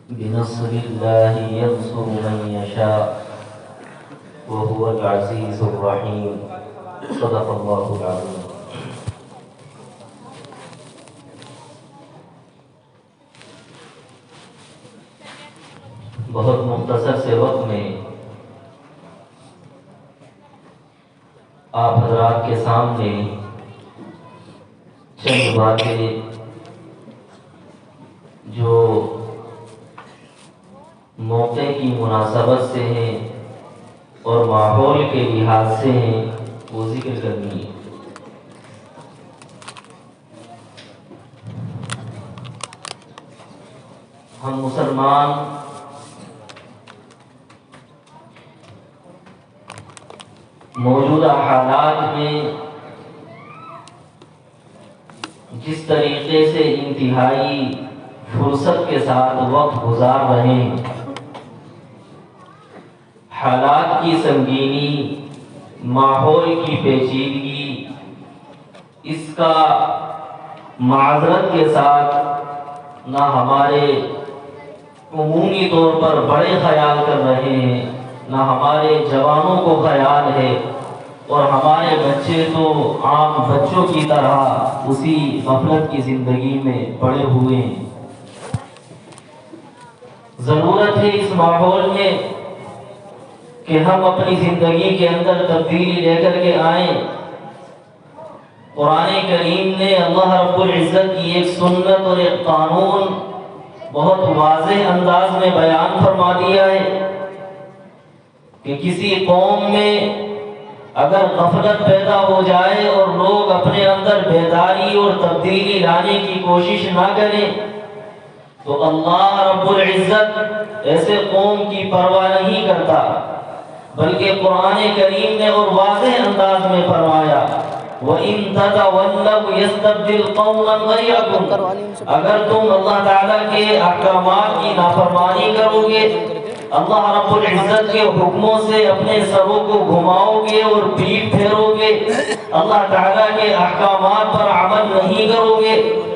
بنصر الله ينصر من يشاء وهو العزيز الرحيم صدق الله العظيم. بہت مختصر سے وقت میں آپ حضرات کے سامنے چند باتیں جو موقع کی مناسبت سے ہیں اور ماحول کے لحاظ سے ہیں وہ ذکر کرنی ہے. ہم مسلمان موجودہ حالات میں جس طریقے سے انتہائی فرصت کے ساتھ وقت گزار رہے ہیں، حالات کی سنگینی، ماحول کی پیچیدگی، اس کا معذرت کے ساتھ نہ ہمارے عمومی طور پر بڑے خیال کر رہے ہیں، نہ ہمارے جوانوں کو خیال ہے، اور ہمارے بچے تو عام بچوں کی طرح اسی غفلت کی زندگی میں پڑے ہوئے ہیں. ضرورت ہے اس ماحول میں کہ ہم اپنی زندگی کے اندر تبدیلی لے کر کے آئیں. قرآن کریم نے اللہ رب العزت کی ایک سنت اور ایک قانون بہت واضح انداز میں بیان فرما دیا ہے کہ کسی قوم میں اگر غفلت پیدا ہو جائے اور لوگ اپنے اندر بیداری اور تبدیلی لانے کی کوشش نہ کریں تو اللہ رب العزت ایسے قوم کی پرواہ نہیں کرتا، بلکہ قرآن کریم نے اور واضح انداز میں فرمایا وَإِن تَتَوَلَّوْا يَسْتَبْدِلْ قَوْمًا غَيْرَكُمْ، اگر تم اللہ تعالیٰ کے احکامات کی نافرمانی کرو گے، اللہ رب العزت کے حکموں سے اپنے سروں کو گھماؤ گے اور پیٹ پھیرو گے، اللہ تعالیٰ کے احکامات پر عمل نہیں کرو گے،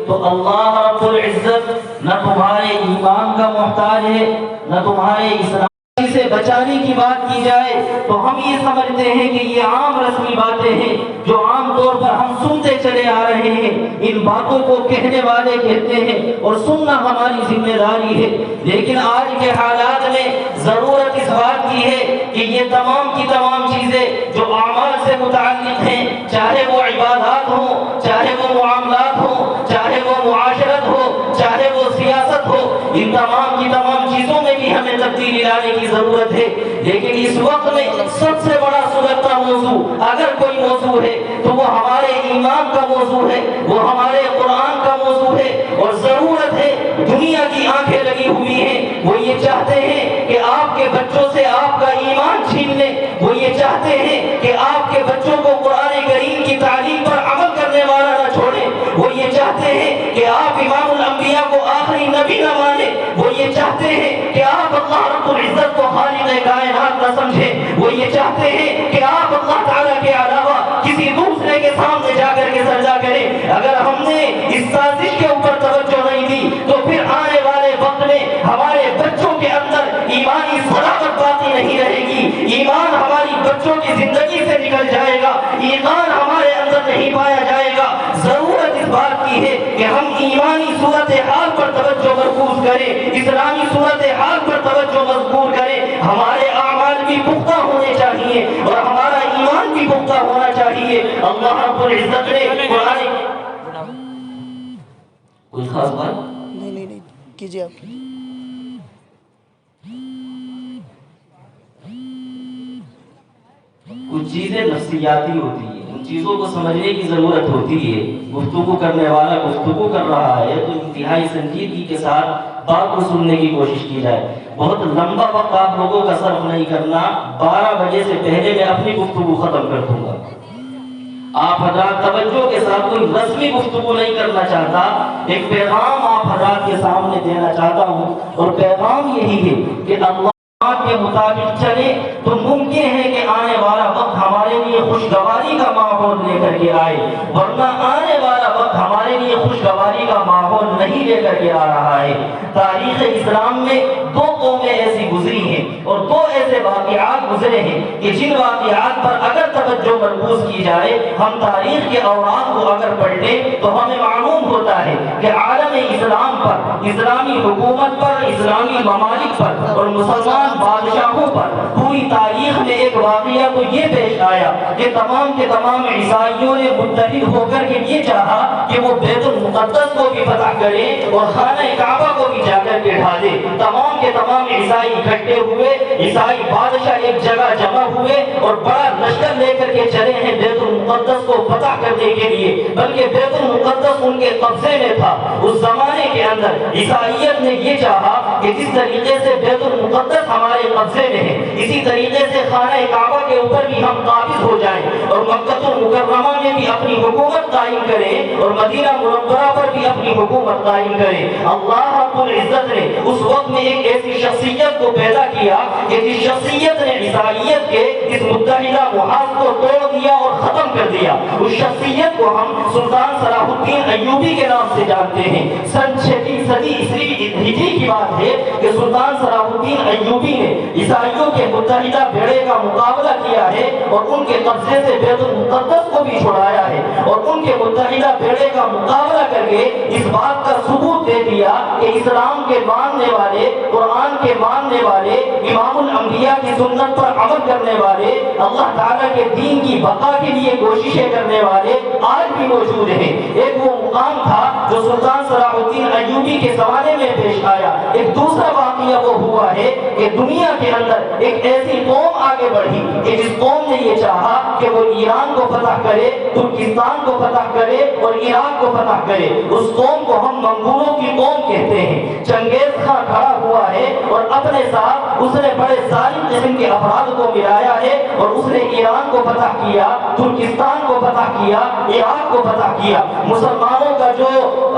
تو اللہ رب العزت نہ تمہارے ایمان کا محتاج ہے، نہ تمہارے اسلام سے بچانے کی بات کی جائے تو ہم یہ سمجھتے ہیں کہ یہ عام رسمی باتیں ہیں جو عام طور پر ہم سنتے چلے آ رہے ہیں. ان باتوں کو کہنے والے کہتے ہیں اور سننا ہماری ذمہ داری ہے، لیکن آج کے حالات میں ضرورت اس بات کی ہے کہ یہ تمام کی تمام چیزیں جو اعمال سے متعلق ہیں، چاہے وہ عبادات ہوں، چاہے وہ معاملات ہوں، چاہے وہ معاشرت ہو، چاہے وہ سیاست ہو، ان تمام کی تمام چیزوں میں بھی ہمیں تبدیلی لانے کی ضرورت ہے. لیکن اس وقت میں سب سے بڑا سلگتا موضوع اگر کوئی موضوع ہے تو وہ ہمارے ایمان کا موضوع ہے، وہ ہمارے قرآن کا موضوع ہے. اور ضرورت ہے، دنیا کی آنکھیں لگی ہوئی ہیں، وہ یہ چاہتے ہیں کہ آپ کے بچوں سے آپ کا ایمان چھین لیں، وہ یہ چاہتے ہیں کہ آپ کے بچوں کو قرآن کریم کی تعلیم پر عمل کرنے والا نہ چھوڑیں، وہ یہ چاہتے ہیں کہ آپ امام الانبیاء کو آخری نبی نہ مانیں، وہ یہ چاہتے ہیں کہ آپ اللہ رب العزت کو خالق کائنات نہ سمجھیں، وہ یہ چاہتے ہیں کہ آپ اللہ تعالیٰ کے علاوہ کسی دوسرے کے سامنے جا کر کے سجدہ کریں. اگر ہم نے اس سازش کے اوپر توجہ نہیں دی تو پھر آنے والے وقت میں ہمارے بچوں کے اندر ایمانی صلابت باقی نہیں رہے گی، ایمان ہماری بچوں کی زندگی سے نکل جائے گا، ایمان ہمارے اندر نہیں پایا جائے گا. ضرورت اس بات کی ہے کہ ہم ایمانی صورتحال پر توجہ مرکوز کریں، اسلامی صورتحال پر توجہ مذکور کریں. ہمارے اعمال بھی پختہ ہونے چاہیے اور ہمارا ایمان بھی پختہ ہونا چاہیے. اللہ رب العزت نے قرآن کوئی خاص بات نہیں کیجیے آپ. کچھ چیزیں نفسیاتی ہوتی ہیں، ان چیزوں کو سمجھنے کی ضرورت ہوتی ہے. گفتگو کرنے والا گفتگو کر رہا ہے تو انتہائی سنجیدگی کے ساتھ بات کو سننے کی کوشش کی جائے. بہت لمبا وقت آپ لوگوں کا صرف نہیں کرنا، 12 بجے سے پہلے میں اپنی گفتگو ختم کر دوں گا. آپ حضرات توجہ کے ساتھ، کوئی رسمی گفتگو نہیں کرنا چاہتا، ایک پیغام آپ حضرات کے سامنے دینا چاہتا ہوں، اور پیغام یہی ہے کہ اللہ کے مطابق چلے تو ممکن ہے کہ آنے والا وقت ہمارے لیے خوشگواری کا ماحول لے کر کے آئے، ورنہ آنے والا وقت ہمارے لیے خوشگواری کا ماحول نہیں لے کر کے آ رہا ہے۔ تاریخ اسلام میں دو قومیں ایسی گزری ہیں اور دو ایسے واقعات گزرے ہیں کہ جن واقعات پر اگر توجہ مرکوز کی جائے، ہم تاریخ کے اوراق کو اگر پڑھ لیں تو ہمیں معلوم ہوتا ہے کہ عالم اسلام پر، اسلامی حکومت پر، اسلامی ممالک پر اور مسلمان بادشاہوں پر پوری تاریخ میں ایک واقعہ تو یہ پیش آیا کہ تمام کے تمام عیسائیوں نے متحد ہو کر کے یہ چاہا کہ وہ بیت المقدس کو بھی فتح کرے اور خانہ کعبہ کو بھی جا کر کے ڈھا دے۔ تمام کے تمام عیسائی اکٹھے ہوئے، عیسائی بادشاہ ایک جگہ جمع ہوئے اور بڑا لشکر لے کر کے چلے ہیں بیت المقدس کو فتح کرنے کے لیے، بلکہ بیت المقدس ان کے قبضے میں تھا۔ اس زمانے کے اندر عیسائیت نے یہ چاہا کہ جس طریقے سے بیت المقدس ہمارے قبضے میں ہے، اسی طریقے سے خانہ کعبہ کے اوپر بھی ہم قابض ہو جائیں اور مکہ المکرمہ میں بھی اپنی حکومت قائم کریں اور مدینہ منورہ پر بھی اپنی حکومت قائم کریں۔ اللہ رب العزت نے اس وقت میں ایک ایسی شخصیت کو پیدا کیا کہ جس شخصیت نے عیسائیت کے اس متحدہ محاذ کو توڑ دیا اور ختم کر دیا۔ اس شخصیت کو ہم سلطان صلاح الدین ایوبی کے نام سے جانتے ہیں۔ سن 6ویں صدی ہجری کی بات ہے کہ سلطان صلاح الدین ایوبی نے عیسائیوں کے متحدہ بیڑے کا مقابلہ کیا ہے اور ان کے قبضے سے بیت المقدس کو بھی چھڑایا ہے اور ان کے متحدہ بیڑے کا مقابلہ کر کے اس بات کا ثبوت دے دیا کہ اسلام کے ماننے والے، قرآن کے ماننے والے، امام الانبیاء کی سنت پر عمل کرنے والے، اللہ تعالیٰ کے دین کی بقا کے لیے کوششیں کرنے والے آج بھی موجود ہیں۔ ایک وہ مقام تھا جو سلطان صلاح الدین ایوبی کے زمانے میں پیش آیا۔ ایک دوسرا واقعہ وہ ہوا ہے کہ دنیا کے اندر ایک ایسی قوم آگے بڑھی کہ جس قوم نے یہ چاہا کہ وہ ایران کو فتح کرے، ترکستان کو فتح کرے اور عراق کو فتح کرے۔ اس قوم کو ہم منگولوں کی قوم کہتے ہیں۔ چنگیز خان کھڑا ہوا ہے اور اپنے ساتھ اس نے بڑے ظالم قسم کے افراد کو ملایا ہے اور اس نے ایران کو فتح کیا، ترکستان کو فتح کیا، عراق کو فتح کیا۔ مسلمانوں کا جو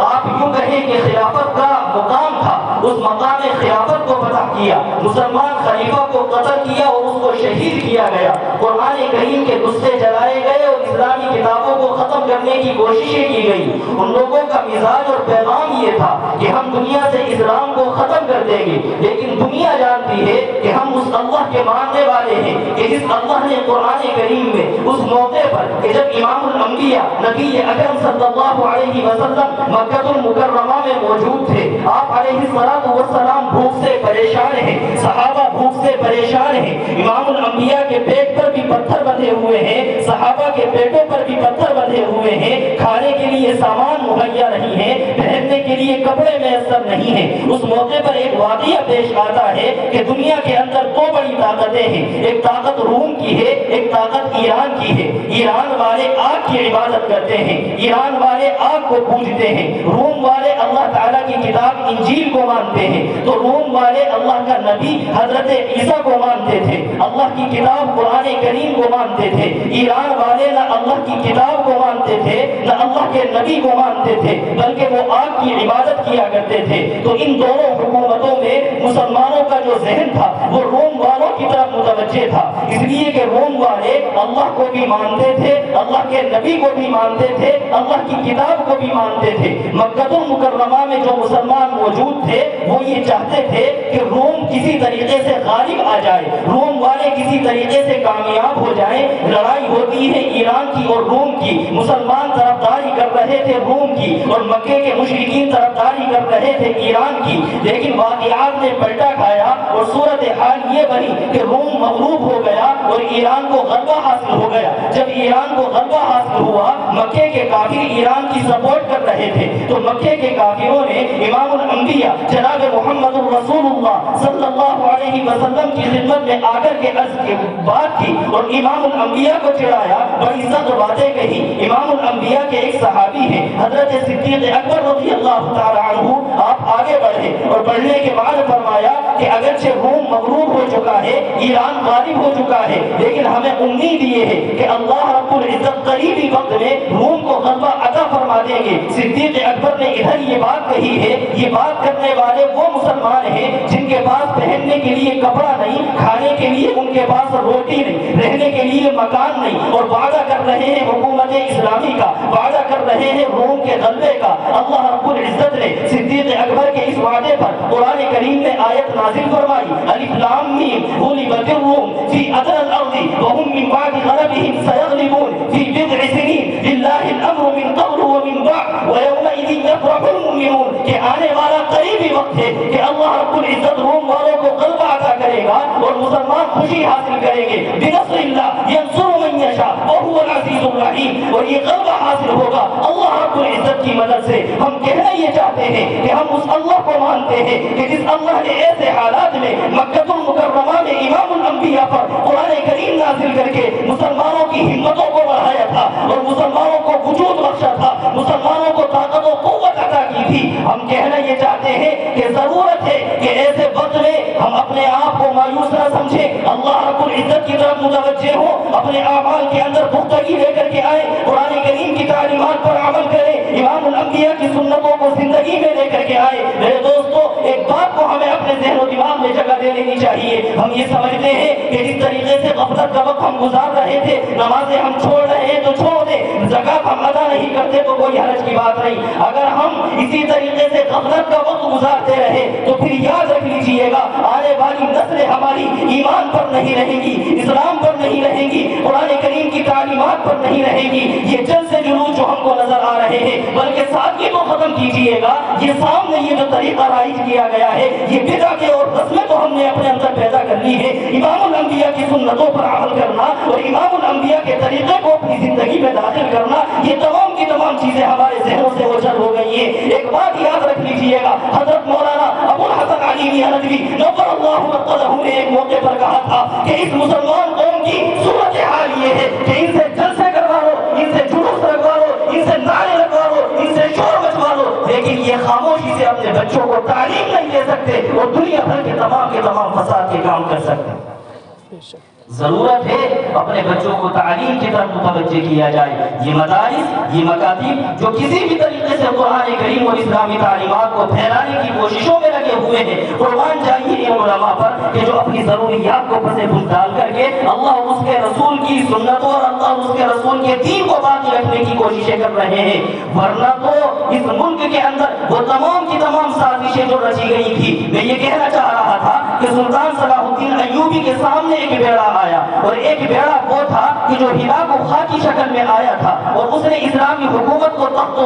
آپ یوں کہیں کہ خلافت کا مقام تھا، اس مقام خلافت کو فتح کیا، مسلمان خلیفہ کو قتل کیا اور اس کو شہید کیا گیا، قرآن کریم کے نسخے جلائے گئے اور اسلامی کتابوں کو ختم کرنے کی کوششیں کی گئی۔ ان لوگوں کا مزاج اور پیغام یہ تھا کہ ہم دنیا سے اسلام کو ختم کر دیں گے، لیکن دنیا جانتی ہے کہ ہم اس اللہ کے ماننے والے ہیں کہ جس اللہ نے قرآن کریم میں اس موقع پر کہ جب امام الانبیاء نبی اکرم صلی اللہ علیہ وسلم مکہ المکرمہ میں موجود تھے، آپ علیہ السلام بھوک سے پریشان ہیں، صحابہ بھوک سے پریشان ہیں، امام الانبیاء کے پیٹ پر بھی پتھر بندھے ہوئے ہیں، صحابہ کے پیٹوں پر بھی پتھر بندھے ہوئے ہیں، کھانے کے لیے سامان مہیا نہیں ہے، پہننے کے لیے کپڑے میسر نہیں ہیں۔ اس موقع پر ایک واقعہ پیش آتا ہے کہ دنیا کے اندر دو بڑی طاقتیں ہیں، ایک طاقت روم کی ہے، ایک طاقت ایران کی ہے۔ ایران والے آگ کی عبادت کرتے ہیں، ایران والے آگ کو پوجتے ہیں، روم والے اللہ تعالیٰ کی کتاب انجیل کو مانتے ہیں۔ تو روم والے اللہ کا نبی حضرت عیسیٰ کو مانتے تھے، اللہ کی کتاب قرآن کریم کو مانتے تھے۔ ایران والے نہ اللہ کی کتاب کو مانتے تھے نہ اللہ کے نبی کو مانتے تھے، بلکہ وہ آگ کی عبادت کیا کرتے تھے۔ تو ان دونوں حکومتوں میں مسلمانوں کا جو ذہن تھا وہ روم والوں کی طرف متوجہ تھا، اس لیے کہ روم والے اللہ کو بھی مانتے تھے، اللہ کے نبی کو بھی مانتے تھے، اللہ کی کتاب کو بھی مانتے تھے۔ مکہ المکرمہ میں جو مسلمان موجود تھے وہ یہ چاہتے تھے کہ روم کسی طریقے سے غالب آ جائے، روم والے کسی طریقے سے کامیاب ہو جائیں۔ لڑائی ہوتی ہے ایران کی اور روم کی، مسلمان طرفداری کر رہے تھے روم کی اور مکے کے مشرکین طرفداری کر رہے تھے ایران کی، لیکن واقعات نے پلٹا کھایا اور صورتحال یہ بنی کہ روم مغلوب ہو گیا اور ایران کو غلبہ حاصل ہو گیا۔ جب ایران کو غلبہ حاصل ہوا، مکے کے کافر ایران کی سپورٹ کر رہے تھے، تو مکے کے کافروں نے امام الانبیاء جناب محمد رسول اللہ صلی اللہ علیہ وسلم کی خدمت میں آ کر کے عرض کی بات کی اور امام الانبیاء کو چڑھایا، بڑی سخت باتیں کہی۔ امام الانبیاء کے ایک صحابی ہیں حضرت صدیق اکبر رضی اللہ تعالی عنہ، آپ آگے بڑھے اور بڑھنے کے بعد فرمایا کہ اگرچہ روم مغلوب ہو چکا ہے، ایران غالب ہو چکا ہے، لیکن ہمیں امید یہ ہے کہ اللہ رب العزت قریبی وقت میں روم کو غلبہ عطا فرما دیں گے۔ صدیق اکبر نے ادھر یہ بات کہی ہے، یہ بات کرنے والے وہ مسلمان ہیں جن کے پاس پہننے کے لیے کپڑا نہیں، کھانے کے لیے ان کے پاس روٹی نہیں، رہنے کے لیے مکان نہیں، اور وعدہ کر رہے ہیں حکومت اسلامی کا، وعدہ کر رہے ہیں روم کے غلبے کا۔ اللہ رب العزت نے صدیق اکبر کے اس وعدے پر قرآن کریم میں آیت نازل فرمائی، الف لام میم غلبت الروم فی ادنی الارض وهم من بعد غلبهم سيغلبون في بضع سنين للہ الامر من قبل ومن بعد ويومئذ يفرح المؤمنون کہ آنے والا قریبی وقت ہے کہ اللہ رب العزت روم والوں کو غلبہ عطا کرے گا اور مسلمان خوشی حاصل کریں گے۔ بنصر اللہ ینصر من یشاء وهو العزیز الرحیم، اور یہ غلبہ حاصل ہوگا اللہ رب العزت کی مدد سے۔ ہم کہنا یہ چاہتے ہیں کہ ہم اس اللہ کو مانتے ہیں کہ جس اللہ نے ایسے حالات میں مکہ المکرمہ میں امام الانبیاء پر قرآن کریم نازل کر کے مسلمانوں کی ہمتوں کو بڑھایا تھا اور مسلمانوں کو وجود بخشا تھا، مسلمانوں کو طاقت و قوت عطا کی تھی۔ ہم کہنا یہ چاہتے ہیں کہ ضرورت ہے کہ ایسے وقت میں ہم اپنے آپ کو مایوس نہ سمجھیں، اللہ رب العزت کی طرف متوجہ ہو، اپنے اعمال کے اندر پختگی لے کر کے آئیں، قرآن کریم کی تعلیمات پر عمل کریں، امام الانبیاء کی سنتوں کو زندگی میں لے کر کے آئیں۔ میرے دوستو، ایک بات کو ہمیں اپنے ذہن و دماغ میں جگہ دے لینی چاہیے۔ ہم یہ سمجھتے ہیں کہ جس طریقے سے غفلت کا وقت ہم گزار رہے تھے، نمازیں ہم چھوڑ رہے ہیں تو چھوڑ دیں، زکات ہم ادا نہیں کرتے تو کوئی حرج کی بات نہیں۔ اگر ہم اسی طریقے سے غفلت کا وقت گزارتے رہے تو پھر یاد رکھ لیجئے گا آنے والی نسلیں ہماری ایمان پر نہیں رہیں گی، اسلام پر نہیں رہیں گی، قرآن کریم کی تعلیمات پر نہیں رہیں گی۔ یہ جلد سے جلوس جو ہم کو نظر آ رہے ہیں، بلکہ سادگی تو ختم کیجئے گا، یہ سامنے یہ جو طریقہ رائج کیا گیا ہے، یہ بدعتیں اور رسمیں تو ہم نے اپنے اندر پیدا کر لی ہے۔ امام الانبیاء کی سنتوں پر عمل کرنا اور امام الانبیاء کے طریقے کو اپنی زندگی میں داخل کرنا، یہ تمام کی تمام چیزیں ہمارے ذہنوں سے اوجھل ہو گئی ہیں۔ ایک بات یاد رکھ لیجئے گا، حضرت مولانا ابو الحسن علی ندوی نور اللہ مرقدہ نے ایک موقع پر کہا تھا کہ اس مسلمان قوم کی صورتحال یہ ہے کہ ان سے جلسے کروا لو، ان سے جلوس لگوا لو، ان سے نعرے لگوا لو، ان سے شور مچوا لو، لیکن یہ خاموشی سے اپنے بچوں کو تعلیم نہیں دے سکتے اور دنیا بھر کے تمام فساد کے کام کر سکتے۔ ضرورت ہے اپنے بچوں کو تعلیم کی طرف متوجہ کیا جائے۔ یہ مدارس، یہ مکاتب جو کسی بھی طریقے سے قرآن کریم اور اسلامی تعلیمات کو پھیلانے کی کوششوں میں لگے ہوئے ہیں، قربان جائیے ان علماء پر کہ جو اپنی ضروریات کو پس پش ڈال کر کے اللہ اور اس کے رسول کی سنتوں اور اللہ اور اس کے رسول کے دین کو باقی رکھنے کی کوششیں کر رہے ہیں۔ ورنہ تو اس ملک کے اندر وہ تمام کی تمام سازشیں جو رچی گئی تھی، میں یہ کہنا چاہ رہا تھا کہ سلطان صلاح الدین ایوبی کے سامنے ایک بیڑا آیا، اور ایک بیڑا وہ تھا کہ جو ہلا کو خاک کی شکل میں آیا تھا اور اس نے اسلامی حکومت کو تخت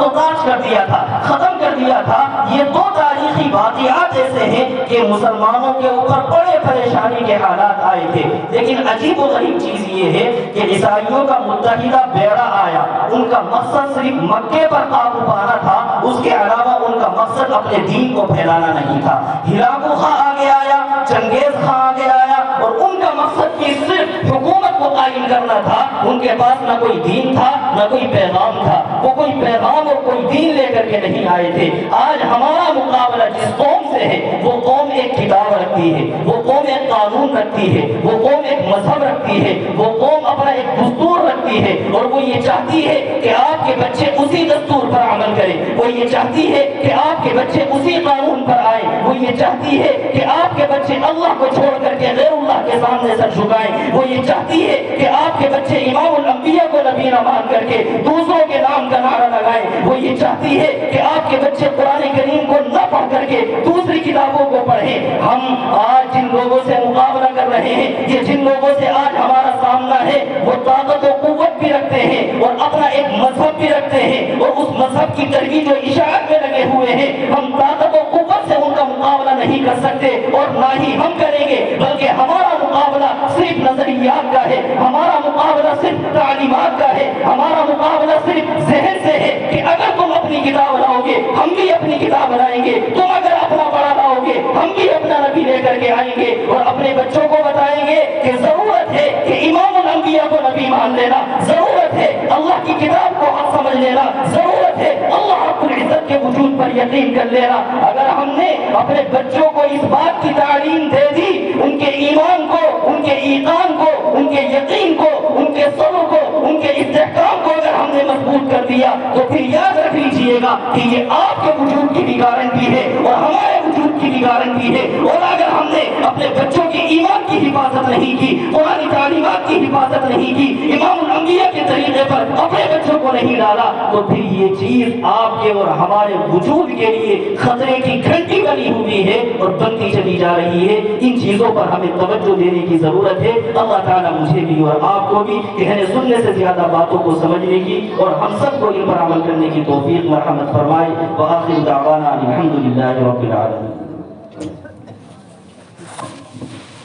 و تاج کر دیا تھا، ختم کر دیا تھا۔ یہ دو تاریخی واقعات ایسے ہیں کہ مسلمانوں کے اوپر بڑے پریشانی کے حالات آئے تھے، لیکن عجیب و غریب چیز یہ ہے کہ عیسائیوں کا متحدہ بیڑا آیا، ان کا مقصد صرف مکے پر قابو پانا تھا، اس کے علاوہ ان کا مقصد اپنے دین کو پھیلانا نہیں تھا۔ ہلاکو خاں آگے آیا، چنگیز خاں آگے آیا، اور ان کا مقصد کی صرف حکومت کو قائم کرنا تھا۔ ان کے پاس نہ کوئی دین تھا نہ کوئی پیغام تھا، وہ کوئی پیغام اور کوئی دین لے کر کے نہیں آئے تھے۔ آج ہمارا مقابلہ جس قوم سے ہے، وہ قوم ایک کتاب رکھتی ہے، وہ قوم ایک قانون رکھتی ہے، وہ قوم ایک مذہب رکھتی ہے، وہ قوم اپنا ایک دستور رکھتی ہے، اور وہ یہ چاہتی ہے کہ آپ کے بچے اسی دستور پر عمل کریں، وہ یہ چاہتی ہے کہ آپ کے بچے اسی قانون پر آئیں، وہ یہ چاہتی ہے کہ آپ کے بچے اللہ کو چھوڑ کر کے غیر اللہ کے سامنے سر جھکائیں، وہ یہ چاہتی ہے کہ آپ کے بچے امام الانبیاء کو نبی نہ مان کر کے دوسروں کے نام کا نعرہ لگائیں، وہ یہ چاہتی ہے کہ آپ کے بچے قرآن کریم کو نہ پڑھ کر کے دوسری کتابوں کو پڑھیں۔ ہم آج جن لوگوں سے مقابلہ کر رہے ہیں، یہ جن لوگوں سے آج ہمارا سامنا ہے، وہ طاقت و قوت بھی رکھتے ہیں اور اپنا ایک مذہب بھی رکھتے ہیں، اور اس مذہب کی ترویج و اشاعت میں لگے ہوئے ہیں۔ ہم طاقت و قوت سے ان کا مقابلہ نہیں کر سکتے اور نہ ہی ہم کریں گے، بلکہ ہمارا مقابلہ صرف نظریات کا ہے، ہمارا مقابلہ صرف تعلیمات کا ہے، ہمارا مقابلہ صرف ذہن سے ہے کہ اگر تم اپنی کتاب لاؤ گے ہم بھی اپنی کتاب لائیں گے، تم اگر اپنا بڑا لاؤ گے ہم بھی اپنا نبی لے کر کے آئیں گے، اور اپنے بچوں کو بتائیں گے کہ ضرورت ہے کہ امام الانبیاء کو نبی مان لینا، ضرورت ہے اللہ کی کتاب کو حق سمجھ لینا، ضرورت ہے اللہ رب العزت کے وجود پر یقین کر لینا۔ اگر ہم نے اپنے بچوں کو اس بات کی تعلیم دے دی، ان کے ایمان کو، ان کے ایقان کو، ان کے یقین کو، ان کے صبر کو، ان کے استحکام کو اگر ہم نے مضبوط کر دیا تو پھر یاد رکھ لیجئے گا کہ یہ آپ کے وجود کی بھی گارنٹی ہے اور ہمارے وجود کی بھی کی گارنٹی ہے۔ اور اگر ہم نے اپنے بچوں کے ایمان کی حفاظت نہیں کی، قرآن تعلیمات کی حفاظت نہیں کی، امام الانبیاء کے طریقے پر اپنے بچوں کو نہیں ڈالا، تو پھر یہ چیز آپ کے اور ہمارے وجود کے لیے خطرے کی گھنٹی بنی ہوئی ہے اور بنتی چلی جا رہی ہے۔ ان چیزوں پر ہمیں توجہ دینے کی ضرورت ہے۔ اللہ تعالیٰ مجھے بھی اور آپ کو بھی کہنے سننے سے زیادہ باتوں کو سمجھنے کی اور ہم سب کو ان پر عمل کرنے کی توفیق مرحمت فرمائے۔ وآخر دعوانا الحمدللہ رب العالمین۔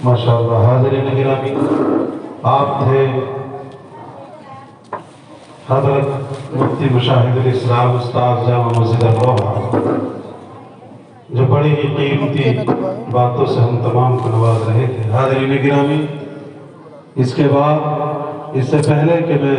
ماشاءاللہ۔ حاضرین گرامی، آپ تھے حضرت مفتی مشاہد الاسلام استاد جامع مسجد الروحہ، جو بڑی ہی قیمتی باتوں سے ہم تمام کو نواز رہے تھے۔ حاضرین گرامی، اس کے بعد اس سے پہلے کہ میں